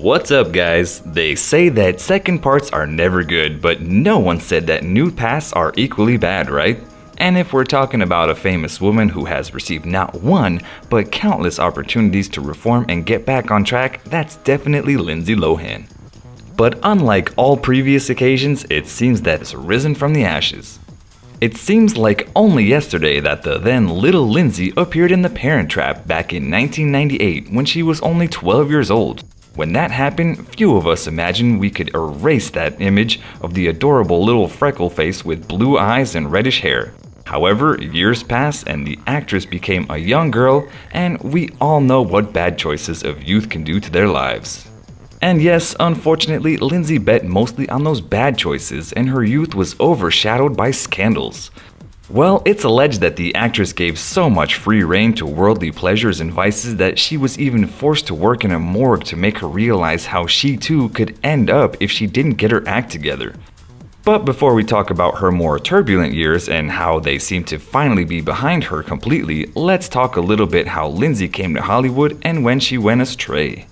What's up, guys? They say that second parts are never good, but no one said that nude pasts are equally bad, right? And if we're talking about a famous woman who has received not one, but countless opportunities to reform and get back on track, that's definitely Lindsay Lohan. But unlike all previous occasions, it seems that it's risen from the ashes. It seems like only yesterday that the then little Lindsay appeared in The Parent Trap back in 1998 when she was only 12 years old. When that happened, few of us imagined we could erase that image of the adorable little freckle face with blue eyes and reddish hair. However, years passed and the actress became a young girl, and we all know what bad choices of youth can do to their lives. And yes, unfortunately, Lindsay bet mostly on those bad choices and her youth was overshadowed by scandals. Well, it's alleged that the actress gave so much free rein to worldly pleasures and vices that she was even forced to work in a morgue to make her realize how she too could end up if she didn't get her act together. But before we talk about her more turbulent years and how they seem to finally be behind her completely, let's talk a little bit how Lindsay came to Hollywood and when she went astray.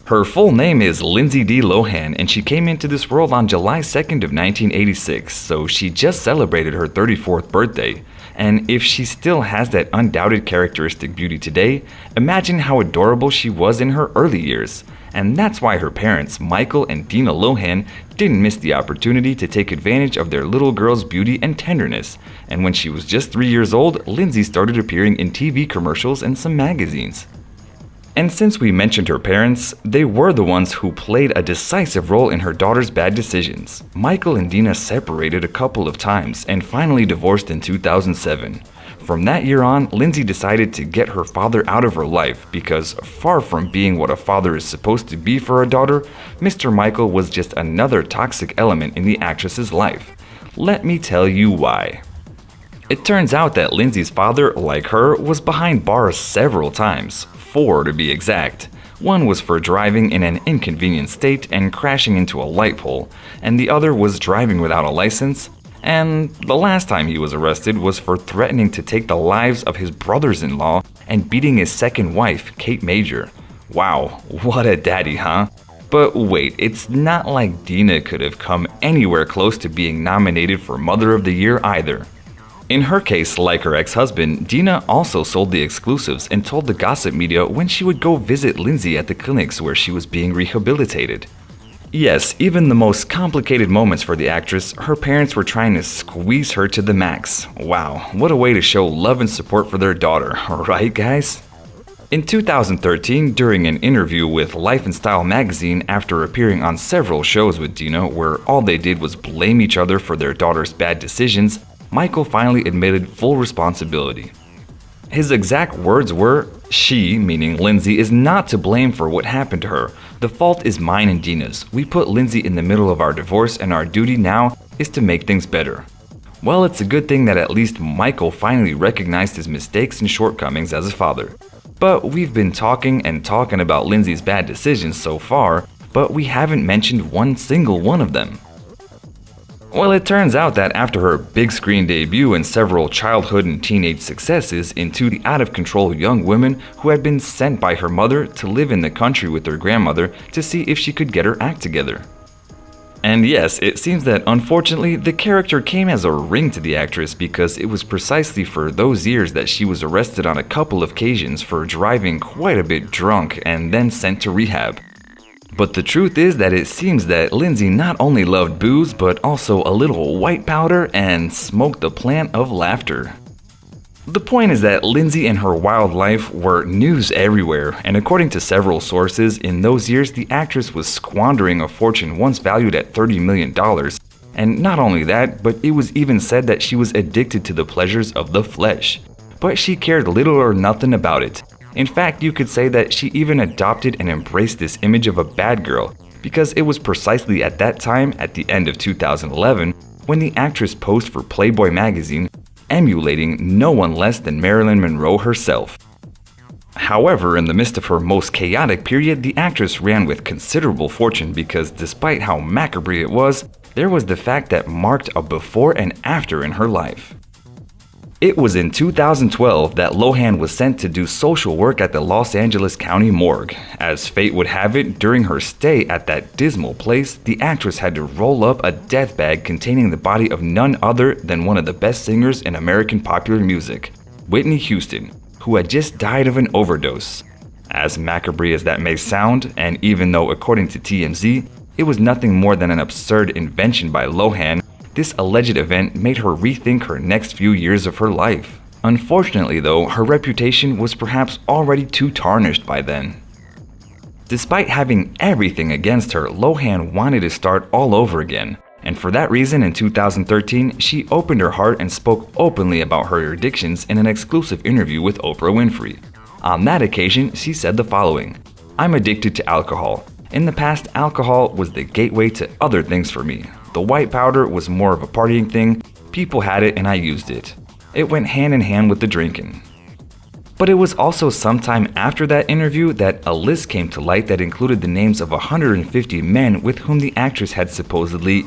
Her full name is Lindsay D. Lohan, and she came into this world on July 2nd of 1986, so she just celebrated her 34th birthday. And if she still has that undoubted characteristic beauty today, imagine how adorable she was in her early years. And that's why her parents, Michael and Dina Lohan, didn't miss the opportunity to take advantage of their little girl's beauty and tenderness. And when she was just 3 years old, Lindsay started appearing in TV commercials and some magazines. And since we mentioned her parents, they were the ones who played a decisive role in her daughter's bad decisions. Michael and Dina separated a couple of times and finally divorced in 2007. From that year on, Lindsay decided to get her father out of her life because, far from being what a father is supposed to be for a daughter, Mr. Michael was just another toxic element in the actress's life. Let me tell you why. It turns out that Lindsay's father, like her, was behind bars several times. 4 to be exact. One was for driving in an inconvenient state and crashing into a light pole, and the other was driving without a license, and the last time he was arrested was for threatening to take the lives of his brothers-in-law and beating his second wife, Kate Major. Wow, what a daddy, huh? But wait, it's not like Dina could have come anywhere close to being nominated for Mother of the Year either. In her case, like her ex-husband, Dina also sold the exclusives and told the gossip media when she would go visit Lindsay at the clinics where she was being rehabilitated. Yes, even the most complicated moments for the actress, her parents were trying to squeeze her to the max. Wow, what a way to show love and support for their daughter, right guys? In 2013, during an interview with Life and Style magazine after appearing on several shows with Dina where all they did was blame each other for their daughter's bad decisions, Michael finally admitted full responsibility. His exact words were, "She, meaning Lindsay, is not to blame for what happened to her. The fault is mine and Dina's. We put Lindsay in the middle of our divorce and our duty now is to make things better." Well, it's a good thing that at least Michael finally recognized his mistakes and shortcomings as a father. But we've been talking about Lindsay's bad decisions so far, but we haven't mentioned one single one of them. Well, it turns out that after her big screen debut and several childhood and teenage successes into the out-of-control young woman who had been sent by her mother to live in the country with her grandmother to see if she could get her act together. And yes, it seems that unfortunately the character came as a ring to the actress because it was precisely for those years that she was arrested on a couple of occasions for driving quite a bit drunk and then sent to rehab. But the truth is that it seems that Lindsay not only loved booze, but also a little white powder and smoked the plant of laughter. The point is that Lindsay and her wild life were news everywhere, and according to several sources, in those years the actress was squandering a fortune once valued at $30 million. And not only that, but it was even said that she was addicted to the pleasures of the flesh. But she cared little or nothing about it. In fact, you could say that she even adopted and embraced this image of a bad girl, because it was precisely at that time, at the end of 2011, when the actress posed for Playboy magazine, emulating no one less than Marilyn Monroe herself. However, in the midst of her most chaotic period, the actress ran with considerable fortune because despite how macabre it was, there was the fact that marked a before and after in her life. It was in 2012 that Lohan was sent to do social work at the Los Angeles County morgue. As fate would have it, during her stay at that dismal place, the actress had to roll up a death bag containing the body of none other than one of the best singers in American popular music, Whitney Houston, who had just died of an overdose. As macabre as that may sound, and even though according to TMZ, it was nothing more than an absurd invention by Lohan, this alleged event made her rethink her next few years of her life. Unfortunately though, her reputation was perhaps already too tarnished by then. Despite having everything against her, Lohan wanted to start all over again, and for that reason in 2013, she opened her heart and spoke openly about her addictions in an exclusive interview with Oprah Winfrey. On that occasion, she said the following: "I'm addicted to alcohol. In the past, alcohol was the gateway to other things for me. The white powder was more of a partying thing, people had it and I used it. It went hand in hand with the drinking." But it was also sometime after that interview that a list came to light that included the names of 150 men with whom the actress had supposedly,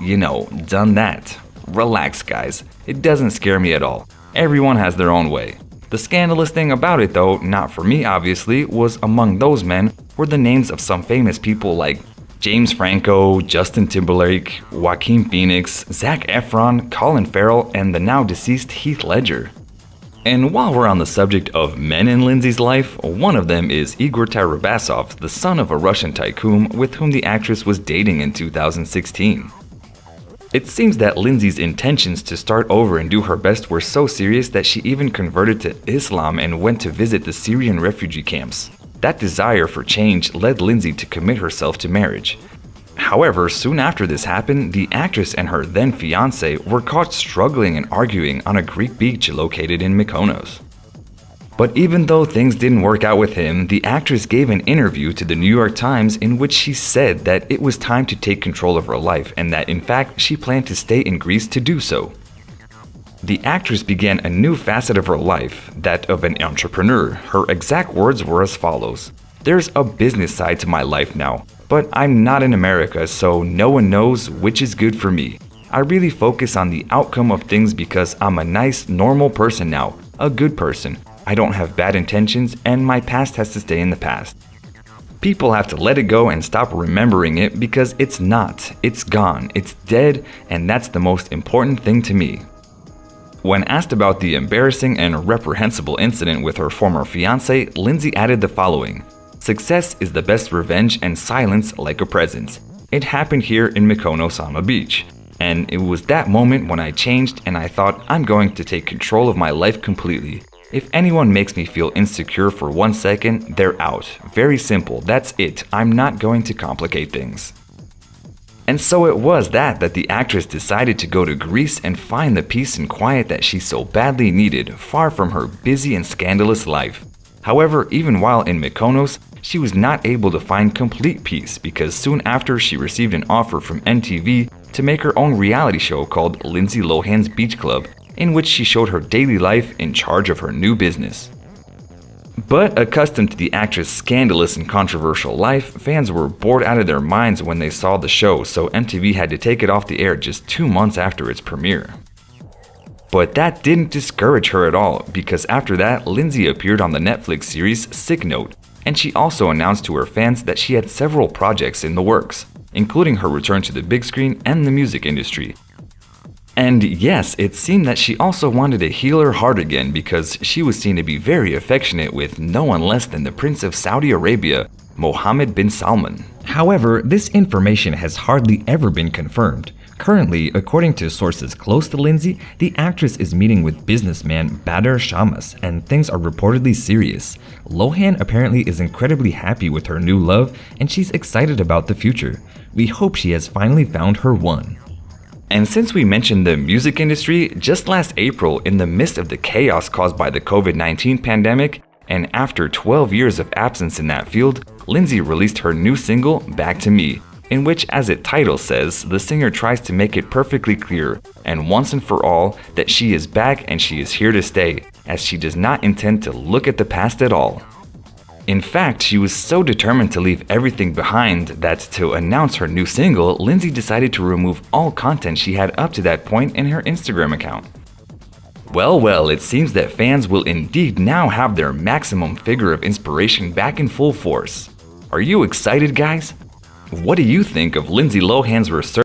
done that. Relax guys, it doesn't scare me at all. Everyone has their own way. The scandalous thing about it though, not for me obviously, was among those men were the names of some famous people like James Franco, Justin Timberlake, Joaquin Phoenix, Zac Efron, Colin Farrell, and the now deceased Heath Ledger. And while we're on the subject of men in Lindsay's life, one of them is Igor Tarabasov, the son of a Russian tycoon with whom the actress was dating in 2016. It seems that Lindsay's intentions to start over and do her best were so serious that she even converted to Islam and went to visit the Syrian refugee camps. That desire for change led Lindsay to commit herself to marriage. However, soon after this happened, the actress and her then fiancé were caught struggling and arguing on a Greek beach located in Mykonos. But even though things didn't work out with him, the actress gave an interview to the New York Times in which she said that it was time to take control of her life and that in fact she planned to stay in Greece to do so. The actress began a new facet of her life, that of an entrepreneur. Her exact words were as follows: "There's a business side to my life now, but I'm not in America, so no one knows which is good for me. I really focus on the outcome of things because I'm a nice, normal person now, a good person. I don't have bad intentions, and my past has to stay in the past. People have to let it go and stop remembering it because it's not, it's gone, it's dead, and that's the most important thing to me." When asked about the embarrassing and reprehensible incident with her former fiancé, Lindsay added the following: "Success is the best revenge and silence like a present. It happened here in Mykonos on a beach. And it was that moment when I changed and I thought I'm going to take control of my life completely. If anyone makes me feel insecure for 1 second, they're out. Very simple, that's it. I'm not going to complicate things." And so it was that the actress decided to go to Greece and find the peace and quiet that she so badly needed, far from her busy and scandalous life. However, even while in Mykonos, she was not able to find complete peace because soon after she received an offer from MTV to make her own reality show called Lindsay Lohan's Beach Club, in which she showed her daily life in charge of her new business. But accustomed to the actress' scandalous and controversial life, fans were bored out of their minds when they saw the show, so MTV had to take it off the air just 2 months after its premiere. But that didn't discourage her at all, because after that, Lindsay appeared on the Netflix series Sick Note, and she also announced to her fans that she had several projects in the works, including her return to the big screen and the music industry. And yes, it seemed that she also wanted to heal her heart again because she was seen to be very affectionate with no one less than the Prince of Saudi Arabia, Mohammed bin Salman. However, this information has hardly ever been confirmed. Currently, according to sources close to Lindsay, the actress is meeting with businessman Bader Shamas, and things are reportedly serious. Lohan apparently is incredibly happy with her new love, and she's excited about the future. We hope she has finally found her one. And since we mentioned the music industry, just last April, in the midst of the chaos caused by the COVID-19 pandemic, and after 12 years of absence in that field, Lindsay released her new single, Back to Me, in which, as its title says, the singer tries to make it perfectly clear, and once and for all, that she is back and she is here to stay, as she does not intend to look at the past at all. In fact, she was so determined to leave everything behind that to announce her new single, Lindsay decided to remove all content she had up to that point in her Instagram account. Well, well, it seems that fans will indeed now have their maximum figure of inspiration back in full force. Are you excited, guys? What do you think of Lindsay Lohan's resurgence